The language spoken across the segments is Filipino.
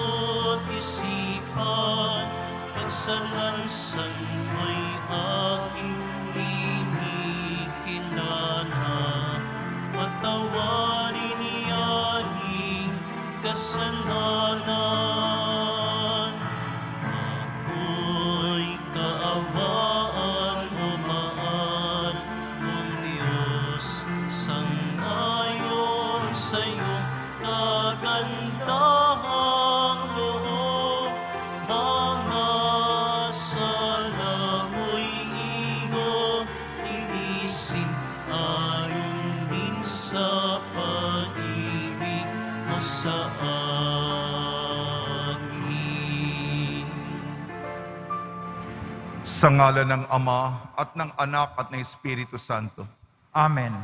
puso't isipan, pagsalansan ay aking inikilala. Patawarin niyaing kasalanan. Ako'y kaawaan o mahal kong Diyos, sangayon sa'yo kagandahang loob. Mga sala mo'y iyong tinisin, ayon din sa pag-ibig mo sa akin. Sa ngalan ng Ama at ng Anak at ng Espiritu Santo. Amen.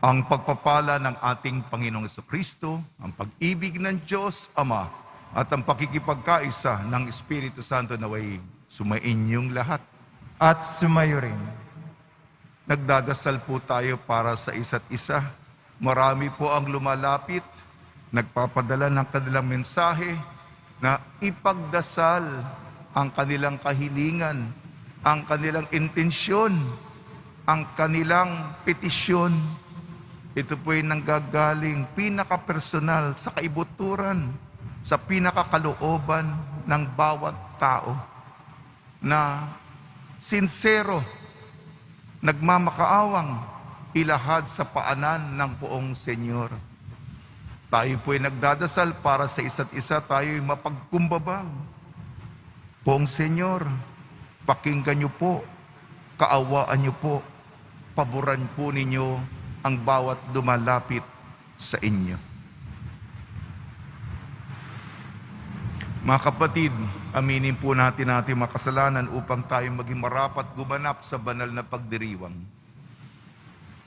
Ang pagpapala ng ating Panginoong Jesucristo, ang pag-ibig ng Diyos Ama, at ang pakikipagkaisa ng Espiritu Santo naway sumainyong lahat. At sumayo rin. Nagdadasal po tayo para sa isa't isa. Marami po ang lumalapit, nagpapadala ng kanilang mensahe na ipagdasal ang kanilang kahilingan, ang kanilang intensyon, ang kanilang petisyon. Ito po ay nanggagaling pinaka-personal sa kaibuturan, sa pinakakalooban ng bawat tao na sinsero, nagmamakaawang ilahad sa paanan ng poong Senyor. Tayo po ay nagdadasal para sa isa't isa, tayo ay mapagkumbabang. Poong Senyor, pakinggan niyo po, kaawaan niyo po, paboran po ninyo ang bawat dumalapit sa inyo. Mga kapatid, aminin po natin ating mga kasalanan upang tayo maging marapat gumanap sa banal na pagdiriwang.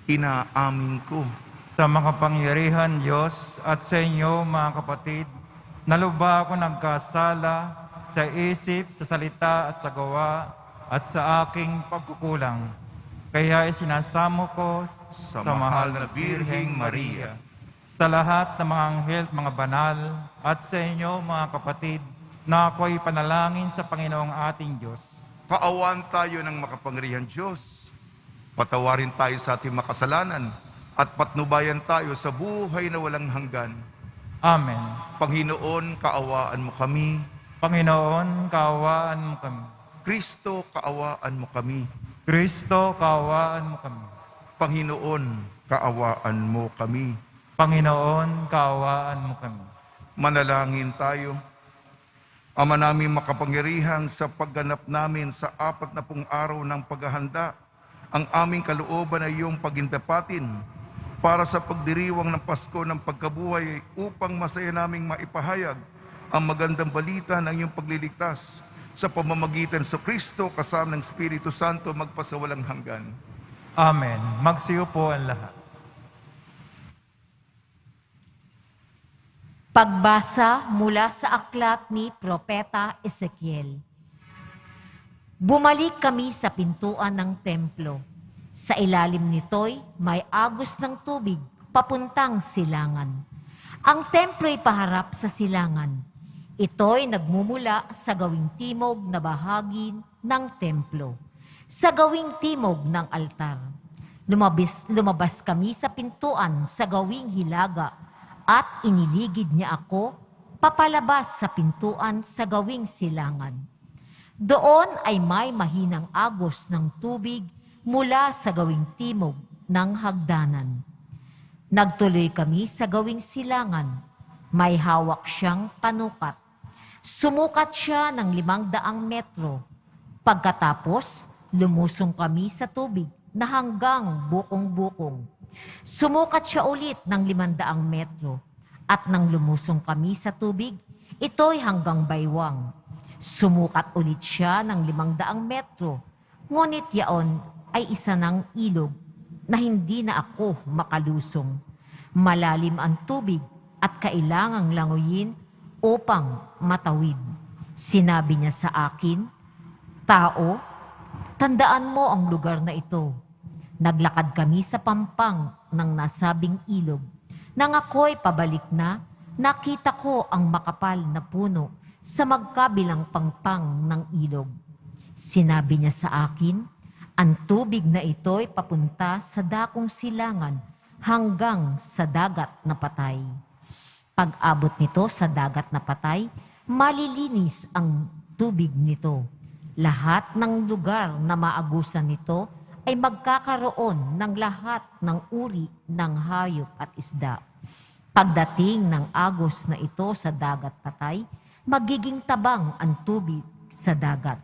Inaamin ko Sa makapangyarihan Diyos at sa inyo mga kapatid, naluba ako nagkasala sa isip, sa salita at sa gawa at sa aking pagkukulang. Kaya isinasamo ko sa mahal na Birheng Maria, sa lahat ng mga anghel at mga banal, at sa inyo mga kapatid, na ako'y panalangin sa Panginoong ating Diyos. kaawaan tayo ng makapangyarihan Diyos. Patawarin tayo sa ating makasalanan at patnubayan tayo sa buhay na walang hanggan. Amen. Panginoon, kaawaan mo kami. Panginoon, kaawaan mo kami. Kristo, kaawaan mo kami. Kristo, kaawaan mo kami. Panginoon, kaawaan mo kami. Panginoon, kaawaan mo kami. Manalangin tayo. Ama namin makapangyarihan, sa pagganap namin sa 40 araw ng paghahanda, ang aming kalooban ay iyong pagindapatin para sa pagdiriwang ng Pasko ng pagkabuhay upang masaya naming maipahayag ang magandang balita ng iyong pagliligtas sa pamamagitan sa Kristo kasama ng Espiritu Santo magpasawalang hanggan. Amen. Magsiyo po ang lahat. Pagbasa mula sa aklat ni Propeta Ezekiel. Bumalik kami sa pintuan ng templo. Sa ilalim nito'y may agos ng tubig papuntang silangan. Ang templo'y paharap sa silangan. Ito'y nagmumula sa gawing timog na bahagi ng templo, sa gawing timog ng altar. Lumabas kami sa pintuan sa gawing hilaga at iniligid niya ako papalabas sa pintuan sa gawing silangan. Doon ay may mahinang agos ng tubig mula sa gawing timog ng hagdanan. Nagtuloy kami sa gawing silangan. May hawak siyang panukat. Sumukat siya ng 500 metro. Pagkatapos, lumusong kami sa tubig na hanggang bukong-bukong. Sumukat siya ulit ng 500 metro. At nang lumusong kami sa tubig, ito'y hanggang baywang. Sumukat ulit siya ng 500 metro. Ngunit yaon ay isa ng ilog na hindi na ako makalusong. Malalim ang tubig at kailangang languyin upang matawid. Sinabi niya sa akin, "Tao, tandaan mo ang lugar na ito." Naglakad kami sa pampang ng nasabing ilog. Nang ako'y pabalik na, nakita ko ang makapal na puno sa magkabilang pangpang ng ilog. Sinabi niya sa akin, ang tubig na ito'y papunta sa dakong silangan hanggang sa dagat na patay. Pag-abot nito sa dagat na patay, malilinis ang tubig nito. Lahat ng lugar na maagusan nito ay magkakaroon ng lahat ng uri ng hayop at isda. Pagdating ng agos na ito sa dagat patay, magiging tabang ang tubig sa dagat.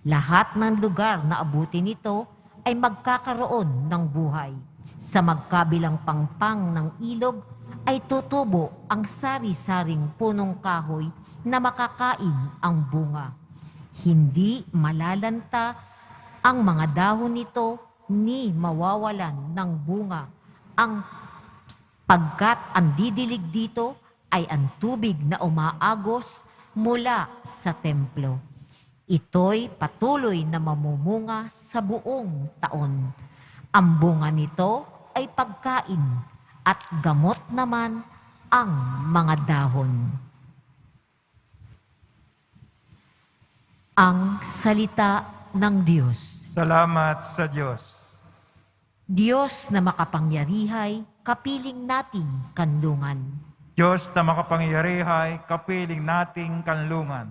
Lahat ng lugar na abutin nito ay magkakaroon ng buhay. Sa magkabilang pangpang ng ilog ay tutubo ang sari-saring punong kahoy na makakain ang bunga. Hindi malalanta ang mga dahon nito ni mawawalan ng bunga pagkat ang didilig dito ay ang tubig na umaagos mula sa templo. Ito'y patuloy na mamumunga sa buong taon. Ang bunga nito ay pagkain at gamot naman ang mga dahon. Ang salita ng Diyos. Salamat sa Diyos. Diyos na makapangyarihay, kapiling nating kanlungan. Diyos na makapangyarihay, kapiling nating kanlungan.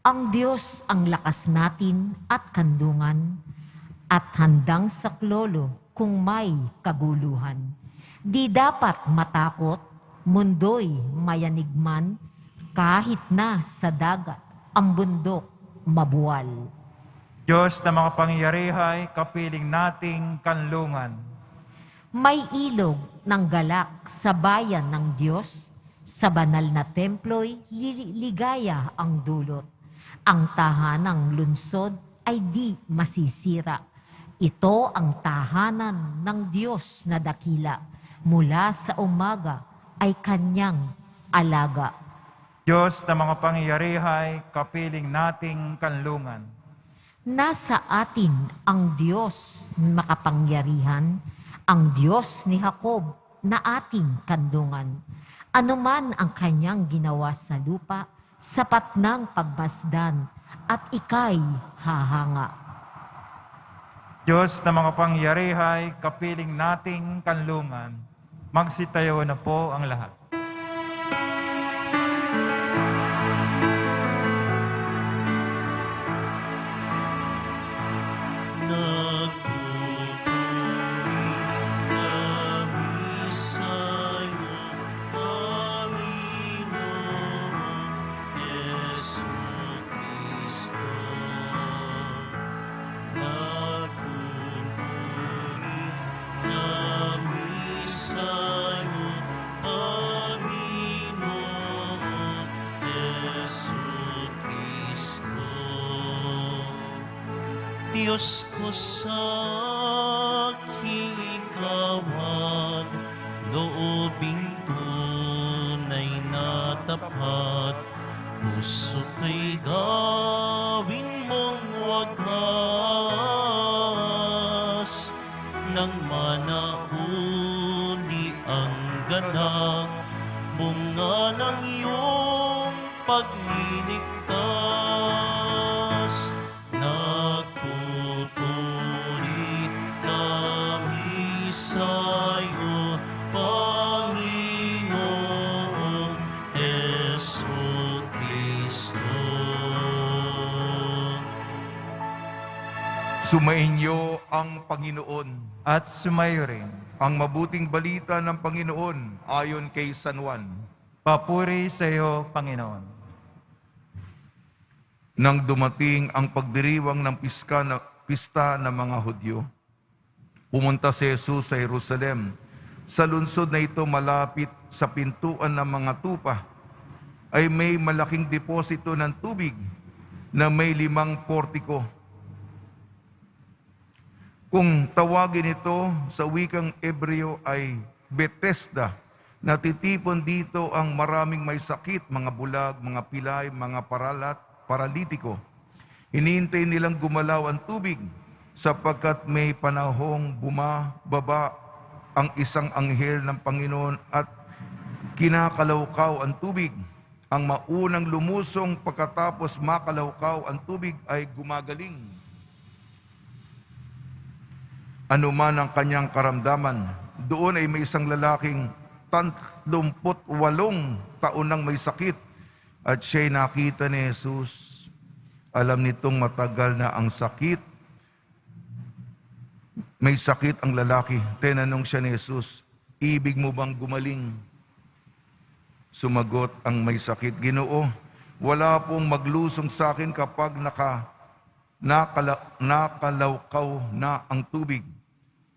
Ang Diyos ang lakas natin at kanlungan at handang saklolo kung may kaguluhan. Di dapat matakot, mundo'y mayanigman, kahit na sa dagat ang bundok mabuwal. Diyos na makapangyarihay, kapiling nating kanlungan. May ilog ng galak sa bayan ng Diyos, sa banal na templo'y ligaya ang dulot. Ang tahanang lunsod ay di masisira. Ito ang tahanan ng Diyos na dakila. Mula sa umaga ay kanyang alaga. Diyos na makapangyarihay, kapiling nating kanlungan. Nasa atin ang Diyos makapangyarihan, ang Diyos ni Jacob na ating kanlungan. Anuman ang kanyang ginawa sa lupa, sapat ng pagmasdan at ika'y hahanga. Diyos na makapangyarihay, kapiling nating kanlungan. Magsitayo na po ang lahat. Diyos ko sa kikawan, loobing tunay na tapat, puso ko'y gawin mong wagas, nang manauli ang ganang bunga ng iyong pagliligtas. Nagpupuri kami sa'yo, Panginoong Jesucristo. Sumainyo ang Panginoon. At sumayo rin. Ang mabuting balita ng Panginoon ayon kay San Juan. Papuri sa iyo, Panginoon. Nang dumating ang pagdiriwang ng pista ng mga Hudyo, pumunta si Jesus sa Jerusalem. Sa lungsod na ito malapit sa pintuan ng mga tupa, ay may malaking deposito ng tubig na may 5 portiko. Kung tawagin ito sa wikang Hebreo ay Bethesda, natitipon dito ang maraming may sakit, mga bulag, mga pilay, mga paralitiko. Hinihintay nilang gumalaw ang tubig sapagkat may panahong bumababa ang isang anghel ng Panginoon at Kinakalawkaw ang tubig. Ang maunang lumusong pagkatapos makalawkaw ang tubig ay gumagaling. Ano man ang kanyang karamdaman, doon ay may isang lalaking 38 taon nang may sakit at siya'y nakita ni Jesus. Alam nitong matagal na ang sakit. May sakit ang lalaki. Tinanong siya ni Jesus, ibig mo bang gumaling? Sumagot ang may sakit, Ginoo, wala pong maglusong sa akin kapag nakalawkaw na ang tubig.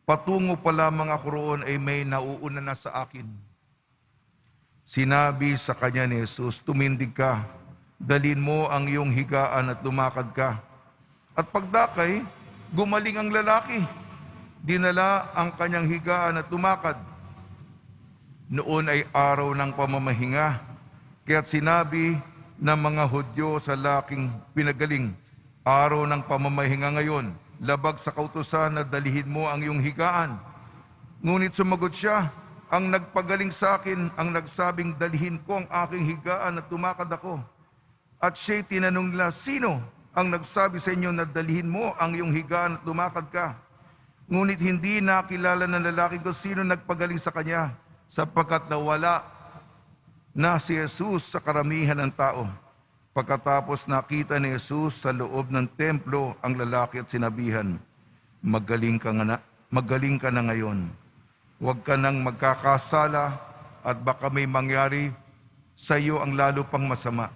Patungo pa lamang ako roon ay may nauuna na sa akin. Sinabi sa kanya ni Jesus, tumindig ka, dalhin mo ang iyong higaan at lumakad ka. At pagdakay, gumaling ang lalaki. Dinala ang kanyang higaan at lumakad. Noon ay araw ng pamamahinga, kaya't sinabi ng mga Hudyo sa laking pinagaling, araw ng pamamahinga ngayon, labag sa kautusan na dalihin mo ang iyong higaan. Ngunit sumagot siya, ang nagpagaling sa akin, ang nagsabing dalihin ko ang aking higaan at tumakad ako. At siya'y tinanong nila, sino ang nagsabi sa inyo na dalihin mo ang iyong higaan at lumakad ka? Ngunit hindi nakilala ng lalaki kung sino nagpagaling sa kanya, sapagkat nawala na si Jesus sa karamihan ng tao. Pagkatapos nakita ni Jesus sa loob ng templo ang lalaki at sinabihan, magaling ka na ngayon. Huwag ka nang magkakasala at baka may mangyari sa iyo ang lalo pang masama.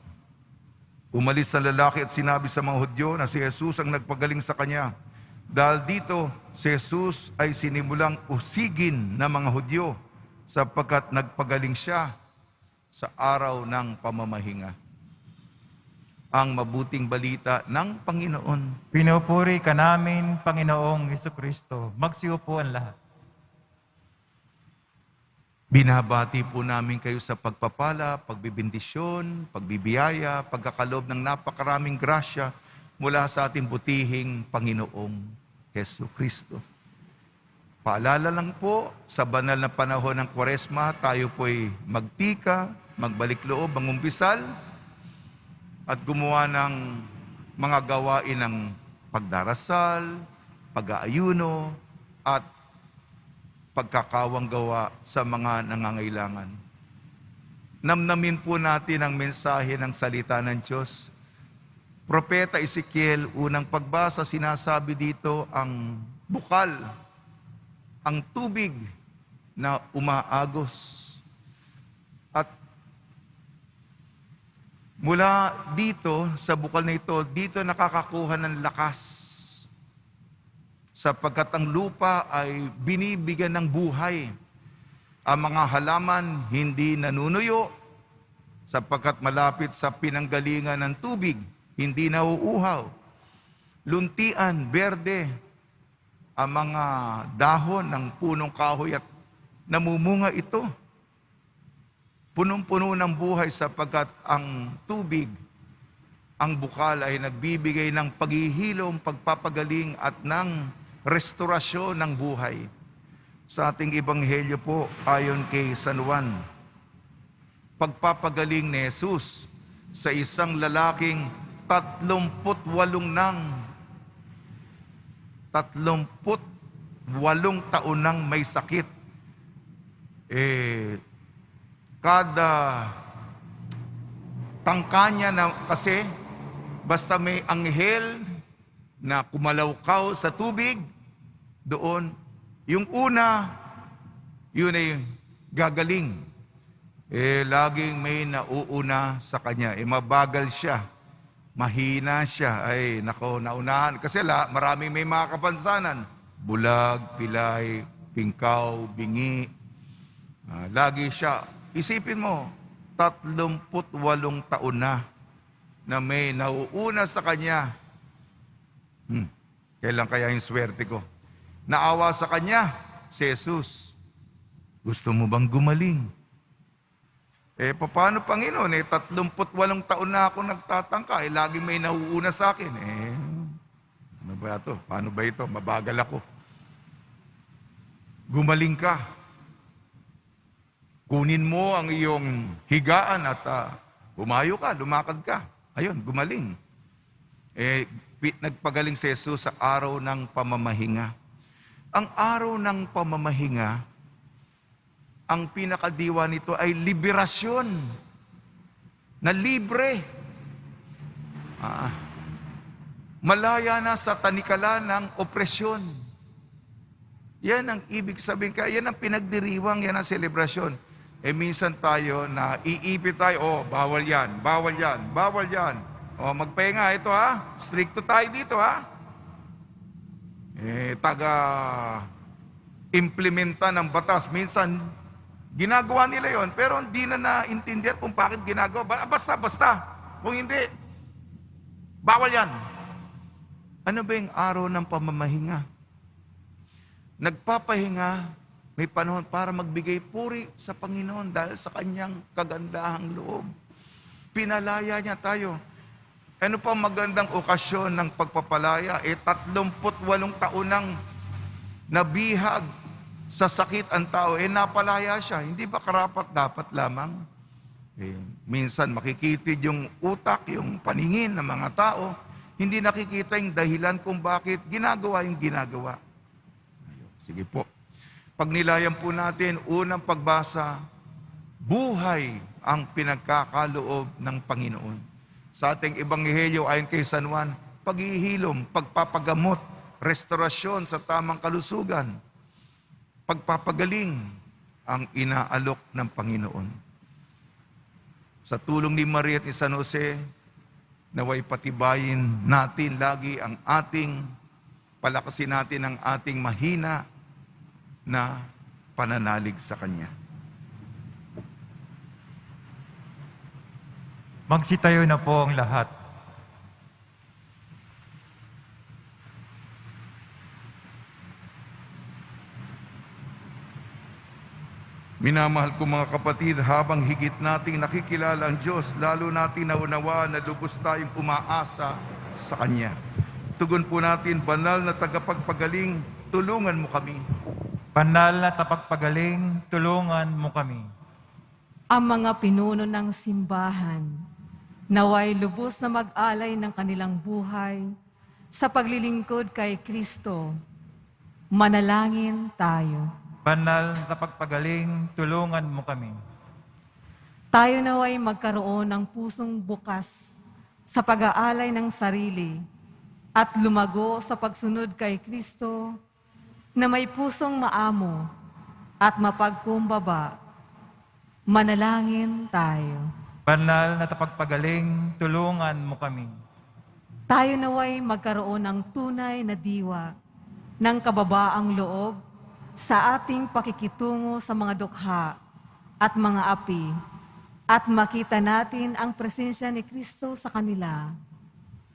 Umalis ang lalaki at sinabi sa mga Hudyo na si Jesus ang nagpagaling sa kanya. Dahil dito, si Jesus ay sinimulang usigin ng mga Hudyo sapagkat nagpagaling siya sa araw ng pamamahinga. Ang mabuting balita ng Panginoon. Pinupuri ka namin, Panginoong Hesukristo. Magsiupo ang lahat. Binabati po namin kayo sa pagpapala, pagbibindisyon, pagbibiyaya, pagkakalob ng napakaraming grasya mula sa ating butihing Panginoong Hesukristo. Paalala lang po, sa banal na panahon ng Kwaresma, tayo po'y magpika, magbalik loob, mangumpisal, at gumawa ng mga gawain ng pagdarasal, pag-aayuno, at pagkakawang gawa sa mga nangangailangan. Namnamin po natin ang mensahe ng salita ng Diyos. Propeta Ezekiel, unang pagbasa, sinasabi dito ang bukal, ang tubig na umaagos. At mula dito, sa bukal na ito, dito nakakakuha ng lakas. Sapagkat ang lupa ay binibigyan ng buhay. Ang mga halaman hindi nanunuyo, sapagkat malapit sa pinanggalingan ng tubig, hindi nauuhaw. Luntian, berde, ang mga dahon ng punong kahoy at namumunga ito. Punong-puno ng buhay sapagkat ang tubig, ang bukal ay nagbibigay ng paghihilom, pagpapagaling at ng restorasyon ng buhay. Sa ating ebanghelyo po, ayon kay San Juan, pagpapagaling ni Jesus sa isang lalaking 38 taon nang may sakit. Kada tangkanya na kasi, basta may anghel na kumalawkaw sa tubig, doon, yung una, yun ay gagaling. Laging may nauuna sa kanya. Mabagal siya. Mahina siya. Ay, nako, naunahan. Kasi maraming may mga kapansanan. Bulag, pilay, pingkaw, bingi. Lagi siya. Isipin mo, 38 taon na may nauuna sa kanya. Kailan kaya yung swerte ko? Naawa sa kanya, si Jesus. Gusto mo bang gumaling? Paano Panginoon? 38 taon na ako nagtatangka. Lagi may nauuna sa akin. Ano ba ito? Paano ba ito? Mabagal ako. Gumaling ka. Kunin mo ang iyong higaan at bumayo ka, lumakad ka. Ayun, gumaling. Nagpagaling si Jesus sa araw ng pamamahinga. Ang araw ng pamamahinga, ang pinakadiwa nito ay liberasyon. Na libre. Malaya na sa tanikala ng opresyon. Yan ang ibig sabihin. Kaya yan ang pinagdiriwang, yan ang selebrasyon. Minsan tayo na iipit tayo, bawal yan, bawal yan, bawal yan. Magpahinga, ito stricto tayo dito taga-implementa ng batas. Minsan, ginagawa nila yon pero hindi na naintindihan kung bakit ginagawa. Basta. Kung hindi, bawal yan. Ano ba yung araw ng pamamahinga? Nagpapahinga, may panahon para magbigay puri sa Panginoon dahil sa kanyang kagandahang loob. Pinalaya niya tayo. Ano pa magandang okasyon ng pagpapalaya? 38 taon nang nabihag sa sakit ang tao. Napalaya siya. Hindi ba karapat-dapat lamang? Minsan makikitid yung utak, yung paningin ng mga tao. Hindi nakikita yung dahilan kung bakit ginagawa yung ginagawa. Sige po. Pag nilayan po natin, unang pagbasa, buhay ang pinagkakaloob ng Panginoon. Sa ating Ebanghelyo ayon kay San Juan, paghihilom, pagpapagamot, restorasyon sa tamang kalusugan, pagpapagaling ang inaalok ng Panginoon. Sa tulong ni Maria at ni San Jose, naway patibayin natin lagi ang palakasin natin ang ating mahina na pananalig sa Kanya. Magsitayo na po ang lahat. Minamahal ko mga kapatid, habang higit nating nakikilala ang Diyos, lalo natin naunawaan na lubos tayong umaasa sa Kanya. Tugon po natin, banal na tagapagpagaling, tulungan mo kami. Banal na tapagpagaling, tulungan mo kami. Ang mga pinuno ng simbahan, naway lubos na mag-alay ng kanilang buhay sa paglilingkod kay Kristo. Manalangin tayo. Banal na tapagpagaling, tulungan mo kami. Tayo naway magkaroon ng pusong bukas sa pag-aalay ng sarili at lumago sa pagsunod kay Kristo na may pusong maamo at mapagkumbaba. Manalangin tayo. Banal na tapagpagaling, tulungan mo kami. Tayo naway magkaroon ng tunay na diwa ng kababaang loob sa ating pakikitungo sa mga dukha at mga api at makita natin ang presensya ni Kristo sa kanila.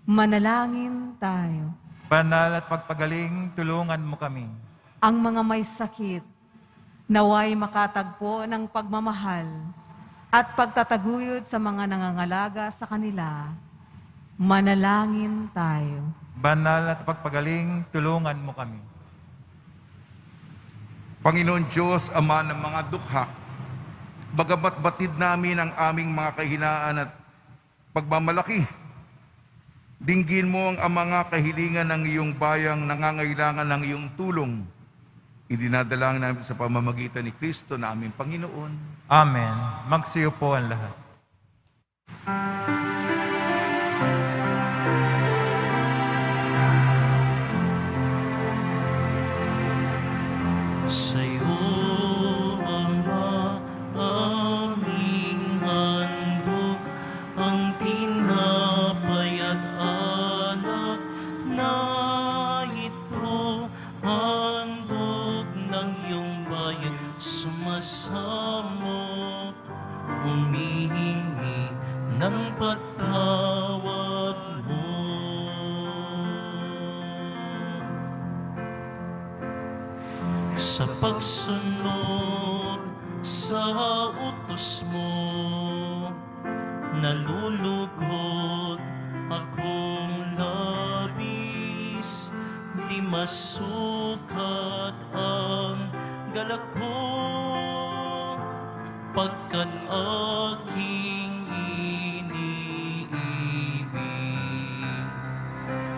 Manalangin tayo. Banal at pagpagaling, tulungan mo kami. Ang mga may sakit, naway makatagpo ng pagmamahal at pagtataguyod sa mga nangangalaga sa kanila. Manalangin tayo. Banal at pagpagaling, tulungan mo kami. Panginoon Diyos, Ama ng mga dukha, bagamat batid namin ang aming mga kahinaan at pagmamalaki, dinggin mo ang mga kahilingan ng iyong bayang nangangailangan ng iyong tulong. Idinadalangin namin sa pamamagitan ni Kristo na aming Panginoon. Amen. Magsiyo po ang lahat. Sa'yo, Ama, aming handog, ang tinapay at alak na ito, handog ng iyong bayan, sumasamo, humihingi ng patawad mo. Sa pagsunod sa utos mo, nalulugod akong labis, di masukat ang galak ko. pagkat aking iniibig.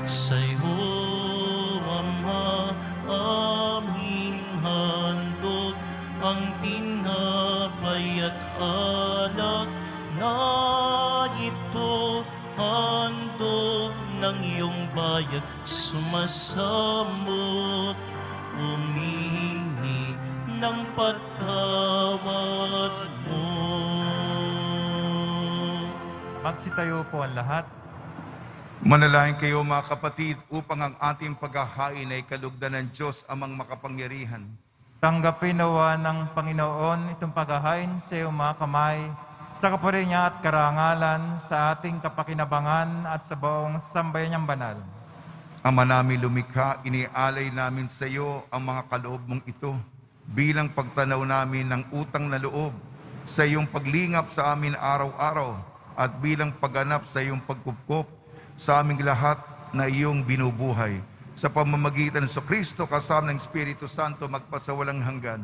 Sa'yo, Ama, aming handog ang tinapay at alak na ito, handog ng iyong bayan, sumasamot, humihingi ng patawad mo. Magsitayo po ang lahat. Manalangin kayo mga kapatid upang ang ating paghahain ay kalugdan ng Diyos amang makapangyarihan. Tanggapin nawa ng Panginoon itong paghahain sa iyong mga kamay, sa kapuri niya at karangalan, sa ating kapakinabangan at sa buong sambayan niyang banal. Ama namin lumikha, inialay namin sa iyo ang mga kaloob mong ito bilang pagtanaw namin ng utang na loob sa iyong paglingap sa amin araw-araw at bilang pagganap sa iyong pagkupkop sa aming lahat na iyong binubuhay. Sa pamamagitan ng Kristo kasama ng Espiritu Santo magpasawalang hanggan.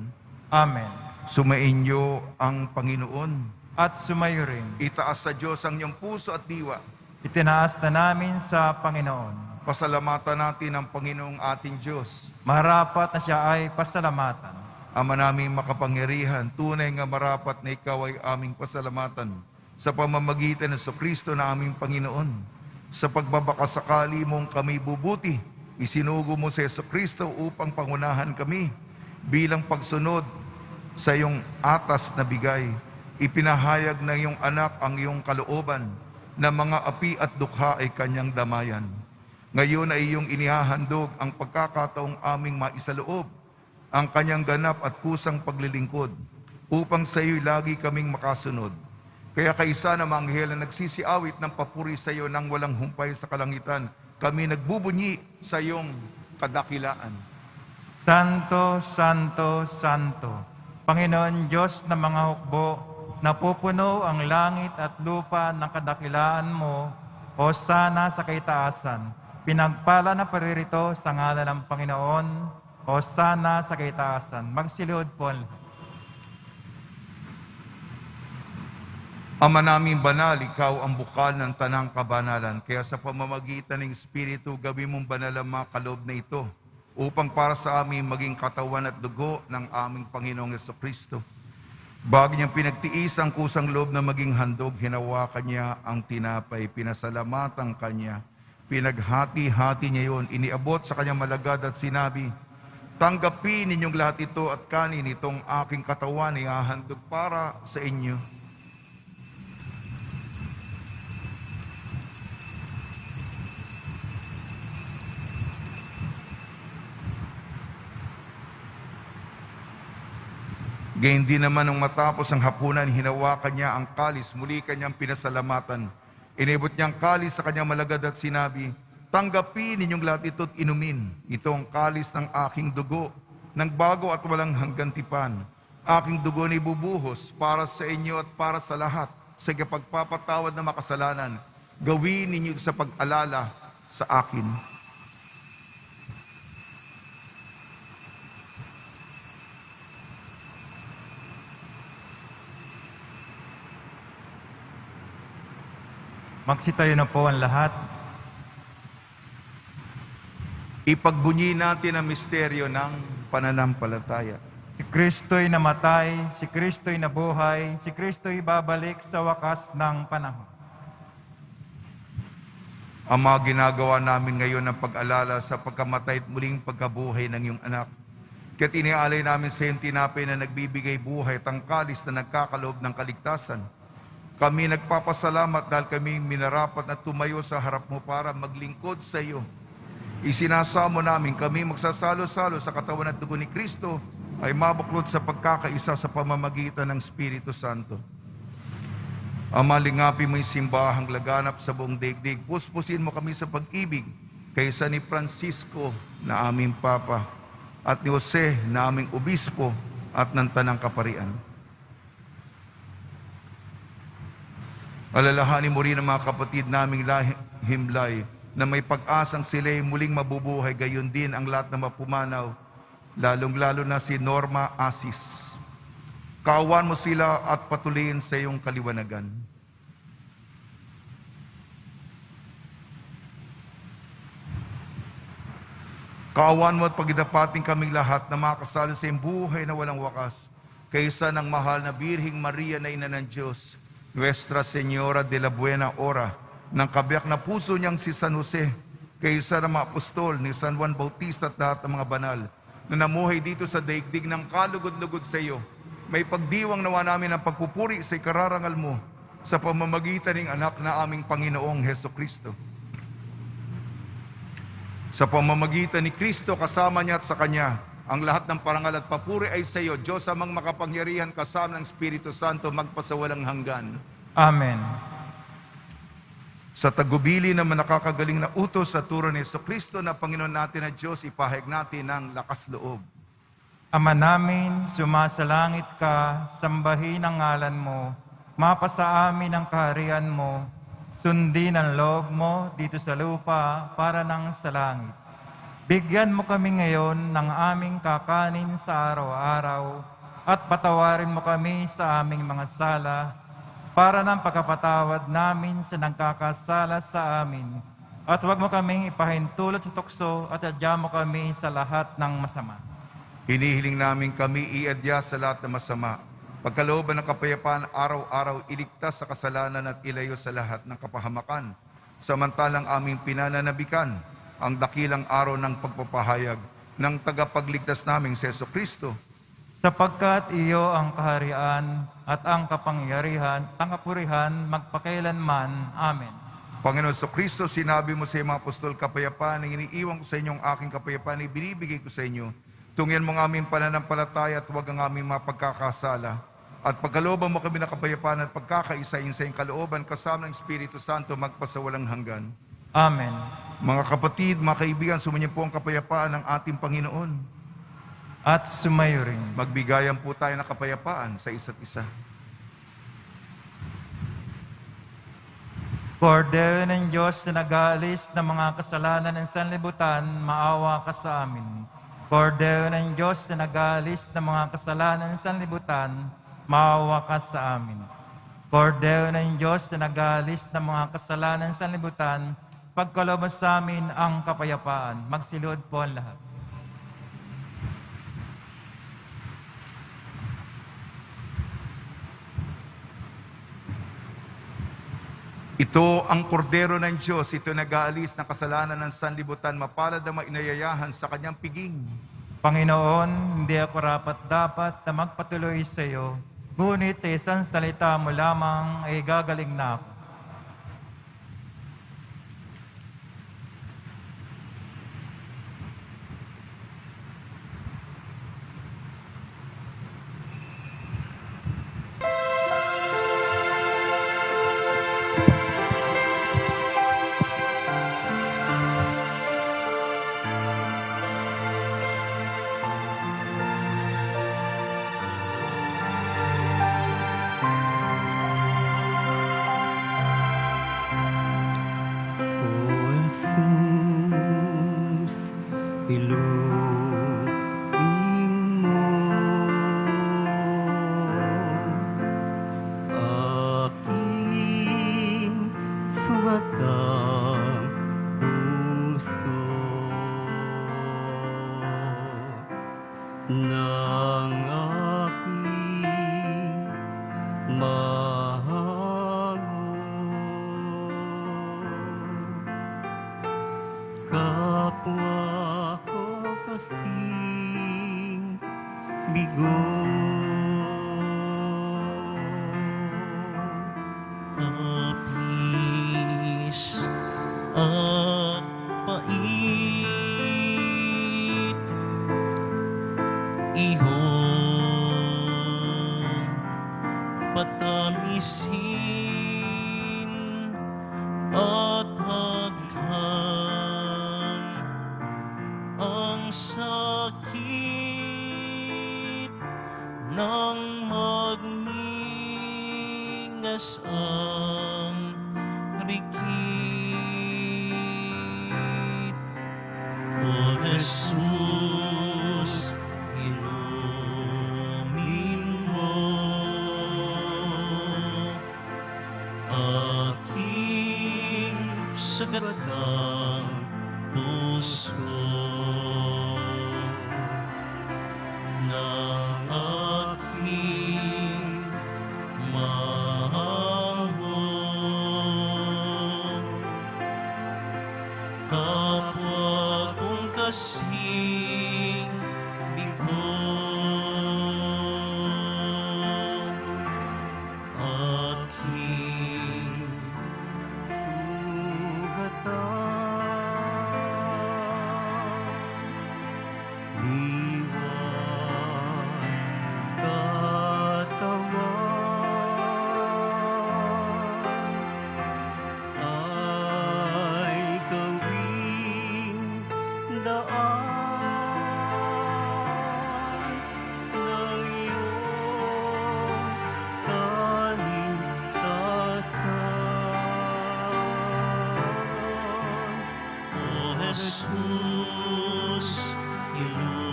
Amen. Sumainyo ang Panginoon. At sumayo rin. Itaas sa Diyos ang iyong puso at diwa. Itinaas na namin sa Panginoon. Pasalamatan natin ang Panginoong ating Diyos. Marapat na siya ay pasalamatan. Ama naming makapangyarihan, tunay nga marapat na ikaw ay aming pasalamatan sa pamamagitan ng Kristo na aming Panginoon. Sa pagbabakasakali mong kami bubuti, isinugo mo sa Kristo upang pangunahan kami bilang pagsunod sa iyong atas na bigay. Ipinahayag ng iyong anak ang iyong kalooban na mga api at dukha ay kanyang damayan. Ngayon ay iyong inihahandog ang pagkakataong aming maisaloob, ang kanyang ganap at kusang paglilingkod, upang sa iyo'y lagi kaming makasunod. Kaya kaisa na mga anghel na nagsisiawit ng papuri sa iyo nang walang humpay sa kalangitan, kami nagbubunyi sa iyong kadakilaan. Santo, Santo, Santo, Panginoon Diyos ng mga hukbo, napupuno ang langit at lupa ng kadakilaan mo, Hosana sa kaitaasan. Pinagpala na paririto sa ngalan ng Panginoon, Hosana sa kaitaasan. Magsilod po ang lahat. Ama naming banal, ikaw ang bukal ng tanang kabanalan. Kaya sa pamamagitan ng Espiritu, gawin mong banal ang mga kaloob na ito upang para sa amin maging katawan at dugo ng aming Panginoong Jesucristo. Bago niyang pinagtiis ang kusang loob na maging handog, hinawakan niya ang tinapay, pinasalamatan kanya, pinaghati-hati niya yon, iniabot sa kanyang malagad at sinabi, "Tanggapin ninyong lahat ito at kanin itong aking katawan, ihahandog para sa inyo." Gayun din naman nung matapos ang hapunan, hinawakan niya ang kalis, muli kanyang pinasalamatan. Inibot niya ang kalis sa kanyang malagad at sinabi, "Tanggapin ninyong lahat ito at inumin. Ito ang kalis ng aking dugo, ng bago at walang hanggang tipan. Aking dugo na ibubuhos para sa inyo at para sa lahat, sa pagpapatawad ng makasalanan. Gawin ninyo sa pag-alala sa akin." Magsitayo na po ang lahat. Ipagbunyi natin ang misteryo ng pananampalataya. Si Kristo'y namatay, si Kristo'y nabuhay, si Kristo'y babalik sa wakas ng panahon. Ama, ginagawa namin ngayon ang pag-alala sa pagkamatay at muling pagkabuhay ng iyong anak. Kaya iniaalay namin sa iyong tinapay na nagbibigay buhay at ang kalis na nagkakaloob ng kaligtasan. Kami nagpapasalamat dahil kami minarapat na tumayo sa harap mo para maglingkod sa iyo. Isinasamo namin kami magsasalo-salo sa katawan at dugo ni Kristo ay mabuklod sa pagkakaisa sa pamamagitan ng Espiritu Santo. Ama, lingapin mo yung simbahang laganap sa buong daigdig. Puspusin mo kami sa pag-ibig kaysa ni Francisco na aming Papa at ni Jose na aming Obispo at ng Tanang Kaparian. Alalahanin mo rin ang mga kapatid naming himlay na may pag-asang sila'y muling mabubuhay, gayon din ang lahat na mapumanaw, lalong-lalo na si Norma Asis. Kaawan mo sila at patuloyin sa iyong kaliwanagan. Kaawan mo at pagidapating kaming lahat na makasalo sa iyong buhay na walang wakas, kaysa ng mahal na Birhing Maria na Ina ng Diyos, Nuestra Señora de la Buena Hora, ng kabiyak na puso niyang si San Jose, kaysa ng mga apostol ni San Juan Bautista at lahat ng mga banal, na namuhay dito sa daigdig ng kalugod-lugod sa iyo. May pagdiwang nawa namin ang pagpupuri sa ikararangal mo sa pamamagitan ng anak na aming Panginoong Heso Kristo. Sa pamamagitan ni Kristo, kasama niya at sa Kanya, ang lahat ng parangal at papuri ay sa iyo, Diyos amang makapangyarihan, kasama ng Espiritu Santo, magpasawalang hanggan. Amen. Sa tagubili naman nakakagaling na utos sa turo ni Jesucristo na Panginoon natin na Diyos, ipahayag natin ng lakas loob. Ama namin, sumasalangit ka, sambahin ang ngalan mo, mapasa amin ang kaharian mo, sundin ang loob mo dito sa lupa para nang sa langit. Bigyan mo kami ngayon ng aming kakanin sa araw-araw at patawarin mo kami sa aming mga sala para ng pagkapatawad namin sa nagkakasala sa amin. At huwag mo kaming ipahintulot sa tukso at adya mo kami sa lahat ng masama. Hinihiling namin kami iadya sa lahat ng masama. Pagkalooban ng kapayapaan, araw-araw iligtas sa kasalanan at ilayo sa lahat ng kapahamakan. Samantalang aming pinananabikan ang dakilang araw ng pagpapahayag ng tagapagligtas naming si Jesucristo. Sapagkat iyo ang kaharian at ang kapangyarihan, ang kapurihan, magpakailanman. Amen. Panginoon Jesucristo, sinabi mo sa mga apostol, kapayapaan ang iniiwan ko sa inyong aking kapayapaan, ibinibigay ko sa inyo. Tungyan mo ang aming pananampalataya at huwag ang aming mapagkakasala. At pagkalooban mo kami ng kapayapaan at pagkakaisa sa iyong kalooban, kasama ng Espiritu Santo, magpasawalang hanggan. Amen. Mga kapatid, mga kaibigan, sumanyan po ang kapayapaan ng ating Panginoon. At sumayo rin. Magbigayan po tayo ng kapayapaan sa isa't isa. Kordero ng Diyos na nag-aalis ng mga kasalanan ng sanlibutan, maawa ka sa amin. Kordero ng Diyos na nag-aalis ng mga kasalanan ng sanlibutan, maawa ka sa amin. Kordero ng Diyos na nag-aalis ng mga kasalanan ng sanlibutan, pagkaloob sa amin ang kapayapaan. Magsilod po ang lahat. Ito ang kordero ng Diyos, ito nag-aalis ng kasalanan ng sanlibutan, mapalad ang inayayahan sa kanyang piging. Panginoon, hindi ako rapat-dapat na magpatuloy sa iyo, ngunit sa isang salita mo lamang ay gagaling na ako. Kapwa ko kasing bigo, apis at pait, ihong patamisin at haghang ang sakit ng magningas ang rikit. O Jesus, inumin mo sugat ng puso ng aking mahal. Kapwa kong kasing bigo, aking Jesus, ilumin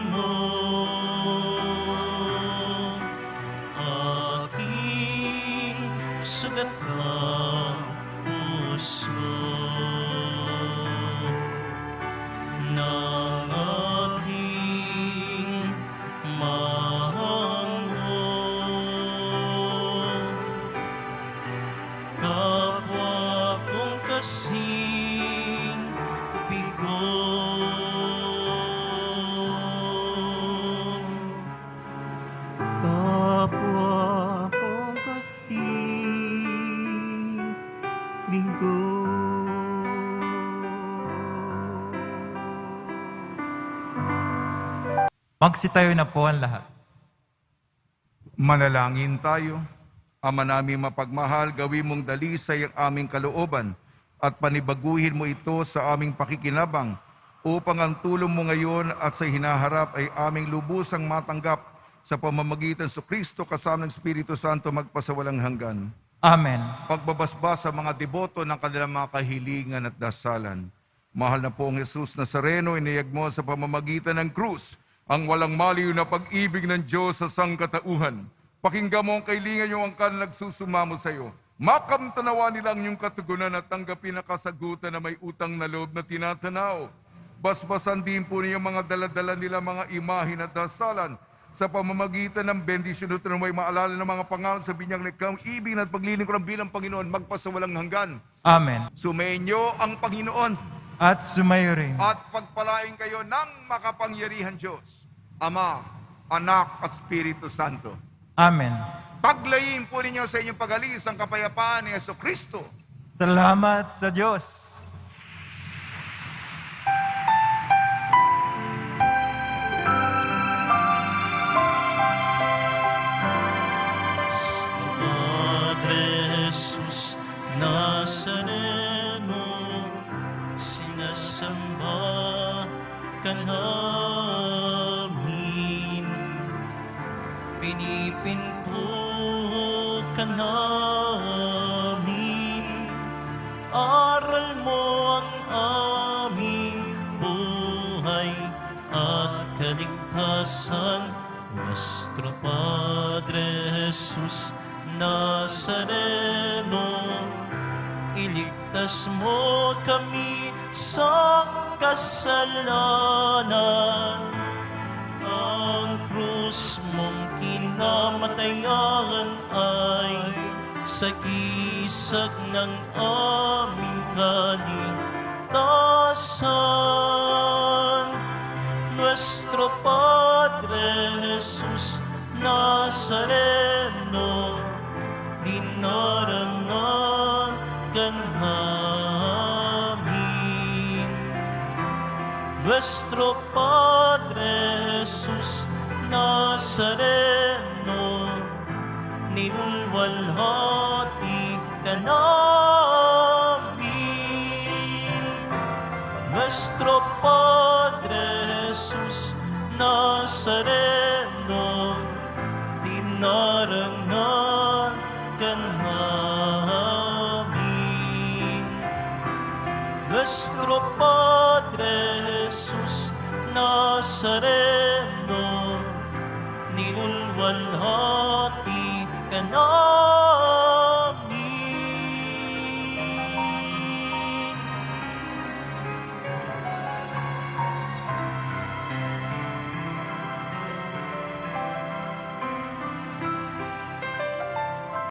mo aking sugat ng puso ng aking mahal. Kapwa kong kasing bigo, kapwa kong kasing bigo. Magsitayo na po ang lahat. Manalangin tayo. Ama namin mapagmahal, gawin mong dalisay ang aming kalooban at panibaguhin mo ito sa aming pakikinabang upang ang tulong mo ngayon at sa hinaharap ay aming lubusang matanggap sa pamamagitan sa Kristo kasama ng Espiritu Santo magpasawalang hanggan. Amen. Pagbabasbas sa mga deboto ng kanilang mga kahilingan at dasalan. Mahal na poong Jesus Nazareno, iniyag mo sa pamamagitan ng krus ang walang maliw na pag-ibig ng Diyos sa sangkatauhan. Pakinggan mo ang kailingan yung angkan nagsusumamo sa iyo. Makamtanawa nilang yung katugunan at tanggapin na kasagutan na may utang na loob na tinatanaw. Basbasan din po niya mga daladala nila mga imahin at dasalan sa pamamagitan ng bendisyon at may maalala ng mga pangalan sa binyang likang ibig at paglilingkod ng bilang Panginoon magpasawalang hanggan. Amen. Sumainyo ang Panginoon At sumayo rin. at pagpalain kayo ng makapangyarihan Diyos, Ama, Anak at Espiritu Santo. Amen. Paglayin po ninyo sa inyong pag-alis ang kapayapaan ni Jesucristo. Salamat sa Diyos. Padre Jesus Nazareno, sinasamba ka namin, pinipinto ka namin, aral mo ang aming buhay at kaligtasan. Nuestro Padre Jesus Nazareno, iligtas mo kami sa kasalanan. Ang krus mong kinamatayan ay sagisag ng aming kaligtasan. Nuestro Padre Jesus Nazareno, dinarangan ka namin. Nuestro Padre Jesus Nazareno, nilulwalhati ka namin. Nuestro Padre Jesus Nazareno, dinarangan ka namin. Nuestro Padre Jesus Nazareno, nilulwalhati ka namin.